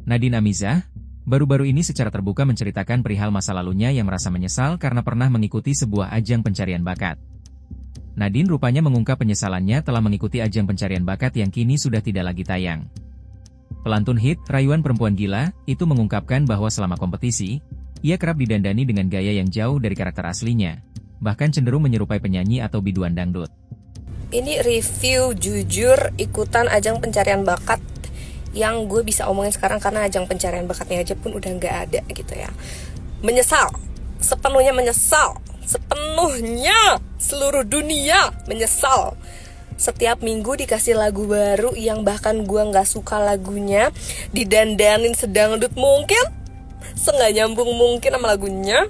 Nadine Amizah, baru-baru ini secara terbuka menceritakan perihal masa lalunya yang merasa menyesal karena pernah mengikuti sebuah ajang pencarian bakat. Nadine rupanya mengungkap penyesalannya telah mengikuti ajang pencarian bakat yang kini sudah tidak lagi tayang. Pelantun hit, Rayuan Perempuan Gila, itu mengungkapkan bahwa selama kompetisi, ia kerap didandani dengan gaya yang jauh dari karakter aslinya, bahkan cenderung menyerupai penyanyi atau biduan dangdut. Ini review jujur ikutan ajang pencarian bakat yang gue bisa omongin sekarang karena ajang pencarian bakatnya aja pun udah nggak ada gitu ya. Menyesal, sepenuhnya menyesal, sepenuhnya seluruh dunia menyesal. Setiap minggu dikasih lagu baru yang bahkan gue nggak suka lagunya, didandanin sedangdut mungkin, senggak nyambung mungkin sama lagunya.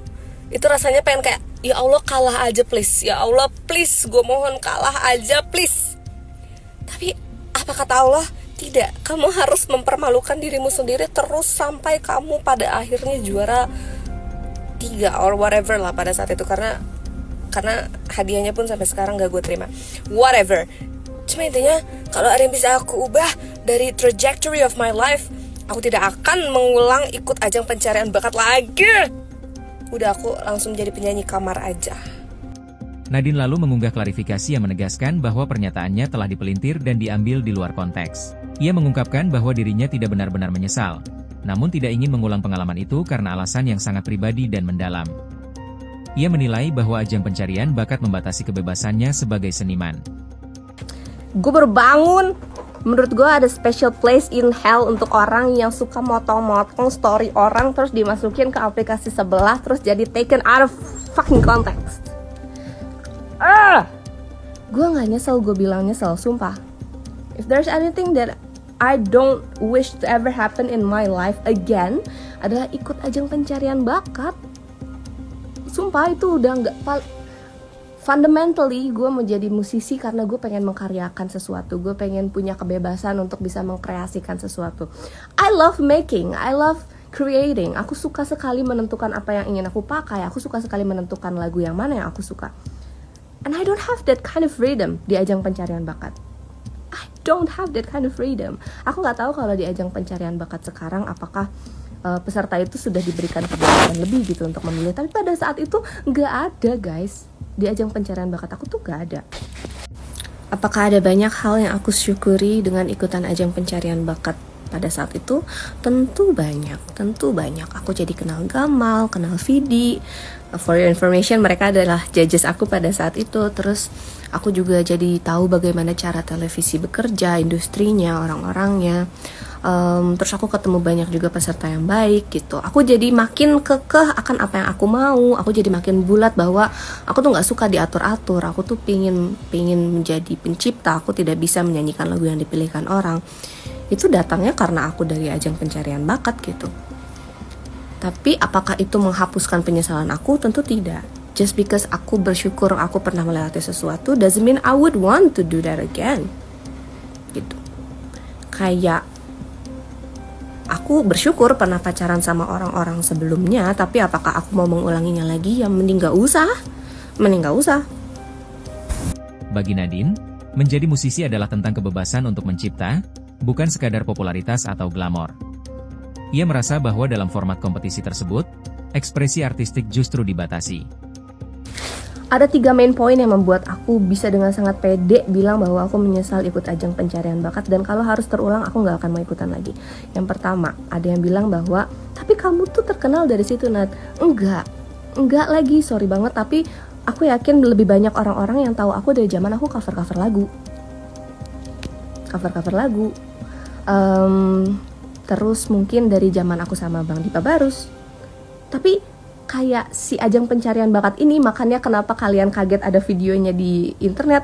Itu rasanya pengen kayak, ya Allah kalah aja please, ya Allah please, gue mohon kalah aja please. Tapi apa kata Allah? Tidak, kamu harus mempermalukan dirimu sendiri terus sampai kamu pada akhirnya juara 3 or whatever lah pada saat itu. Karena hadiahnya pun sampai sekarang gak gue terima. Whatever. Cuma intinya kalau ada yang bisa aku ubah dari trajectory of my life, aku tidak akan mengulang ikut ajang pencarian bakat lagi. Udah, aku langsung jadi penyanyi kamar aja. Nadine lalu mengunggah klarifikasi yang menegaskan bahwa pernyataannya telah dipelintir dan diambil di luar konteks. Ia mengungkapkan bahwa dirinya tidak benar-benar menyesal, namun tidak ingin mengulang pengalaman itu karena alasan yang sangat pribadi dan mendalam. Ia menilai bahwa ajang pencarian bakat membatasi kebebasannya sebagai seniman. Gue baru bangun. Menurut gue ada special place in hell untuk orang yang suka motong-motong story orang terus dimasukin ke aplikasi sebelah terus jadi taken out of fucking context. Gue gak nyesel, gue bilang nyesel, sumpah. If there's anything that I don't wish to ever happen in my life again, adalah ikut ajang pencarian bakat. Sumpah itu udah gak... Fundamentally, gue mau jadi musisi karena gue pengen mengkaryakan sesuatu. Gue pengen punya kebebasan untuk bisa mengkreasikan sesuatu. I love making, I love creating. Aku suka sekali menentukan apa yang ingin aku pakai. Aku suka sekali menentukan lagu yang mana yang aku suka. And I don't have that kind of freedom di ajang pencarian bakat. I don't have that kind of freedom. Aku gak tahu kalau di ajang pencarian bakat sekarang apakah peserta itu sudah diberikan kebebasan lebih gitu untuk memilih. Tapi pada saat itu gak ada, guys. Di ajang pencarian bakat aku tuh gak ada. Apakah ada banyak hal yang aku syukuri dengan ikutan ajang pencarian bakat pada saat itu? Tentu banyak. Aku jadi kenal Gamal, kenal Vidi. For your information, mereka adalah judges aku pada saat itu. Terus aku juga jadi tahu bagaimana cara televisi bekerja, industrinya, orang-orangnya. Terus aku ketemu banyak juga peserta yang baik gitu. Aku jadi makin kekeh akan apa yang aku mau. Aku jadi makin bulat bahwa aku tuh nggak suka diatur-atur. Aku tuh pingin menjadi pencipta. Aku tidak bisa menyanyikan lagu yang dipilihkan orang. Itu datangnya karena aku dari ajang pencarian bakat gitu. Tapi apakah itu menghapuskan penyesalan aku? Tentu tidak. Just because aku bersyukur aku pernah melewati sesuatu doesn't mean I would want to do that again. Gitu. Kayak aku bersyukur pernah pacaran sama orang-orang sebelumnya, tapi apakah aku mau mengulanginya lagi? Ya mending gak usah. Bagi Nadine, menjadi musisi adalah tentang kebebasan untuk mencipta, bukan sekadar popularitas atau glamor. Ia merasa bahwa dalam format kompetisi tersebut, ekspresi artistik justru dibatasi. Ada 3 main point yang membuat aku bisa dengan sangat pede bilang bahwa aku menyesal ikut ajang pencarian bakat, dan kalau harus terulang aku gak akan mau ikutan lagi. Yang pertama, ada yang bilang bahwa tapi kamu tuh terkenal dari situ, Nat. Enggak lagi, sorry banget, tapi aku yakin lebih banyak orang-orang yang tahu aku dari zaman aku cover-cover lagu. Terus mungkin dari zaman aku sama Bang Dipa Barus. Tapi kayak si ajang pencarian bakat ini, makanya kenapa kalian kaget ada videonya di internet.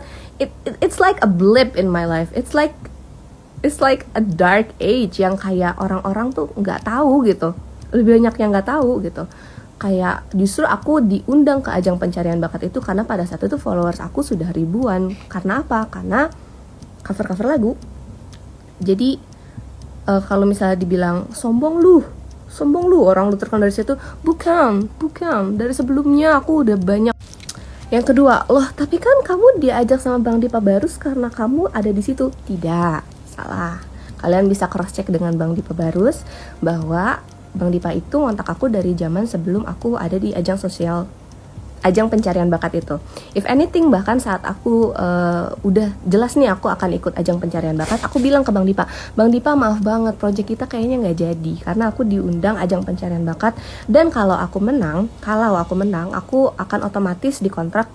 It's like a blip in my life. It's like a dark age yang kayak orang-orang tuh nggak tahu gitu. Lebih banyak yang nggak tahu gitu. Kayak justru aku diundang ke ajang pencarian bakat itu karena pada saat itu followers aku sudah ribuan. Karena apa? Karena cover-cover lagu. Jadi kalau misalnya dibilang sombong lu orang lu terkenal dari situ, bukan, dari sebelumnya aku udah banyak. Yang kedua, loh tapi kan kamu diajak sama Bang Dipa Barus karena kamu ada di situ. Tidak, salah. Kalian bisa cross check dengan Bang Dipa Barus bahwa Bang Dipa itu ngontak aku dari zaman sebelum aku ada di ajang pencarian bakat itu. If anything, bahkan saat aku udah jelas nih aku akan ikut ajang pencarian bakat, aku bilang ke Bang Dipa, Bang Dipa maaf banget, project kita kayaknya nggak jadi karena aku diundang ajang pencarian bakat, dan kalau aku menang, aku akan otomatis dikontrak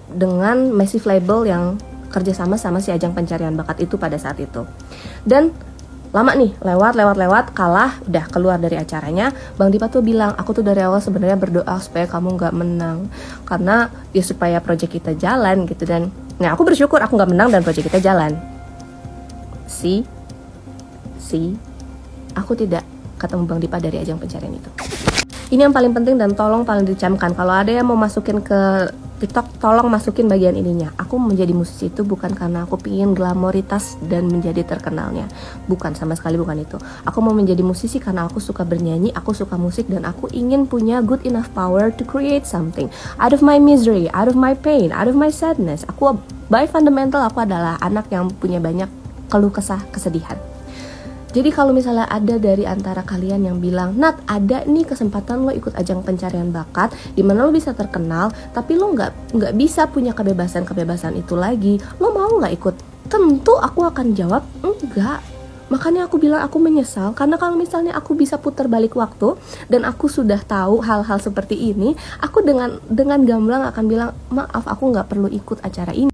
dengan massive label yang kerjasama sama si ajang pencarian bakat itu pada saat itu. Dan lama nih, lewat, kalah, udah keluar dari acaranya. Bang Dipa tuh bilang, aku tuh dari awal sebenarnya berdoa supaya kamu nggak menang, karena ya supaya project kita jalan gitu. Dan nah aku bersyukur aku nggak menang dan project kita jalan. Aku tidak ketemu Bang Dipa dari ajang pencarian itu. Ini yang paling penting dan tolong paling dicamkan. Kalau ada yang mau masukin ke TikTok, tolong masukin bagian ininya. Aku menjadi musisi itu bukan karena aku pingin glamoritas dan menjadi terkenalnya. Bukan, sama sekali bukan itu. Aku mau menjadi musisi karena aku suka bernyanyi, aku suka musik, dan aku ingin punya good enough power to create something out of my misery, out of my pain, out of my sadness. Aku by fundamental aku adalah anak yang punya banyak keluh kesah, kesedihan. Jadi kalau misalnya ada dari antara kalian yang bilang, Nat, ada nih kesempatan lo ikut ajang pencarian bakat di mana lo bisa terkenal, tapi lo nggak bisa punya kebebasan itu lagi, lo mau nggak ikut? Tentu aku akan jawab enggak. Makanya aku bilang aku menyesal, karena kalau misalnya aku bisa putar balik waktu dan aku sudah tahu hal-hal seperti ini, aku dengan gamblang akan bilang, maaf, aku nggak perlu ikut acara ini.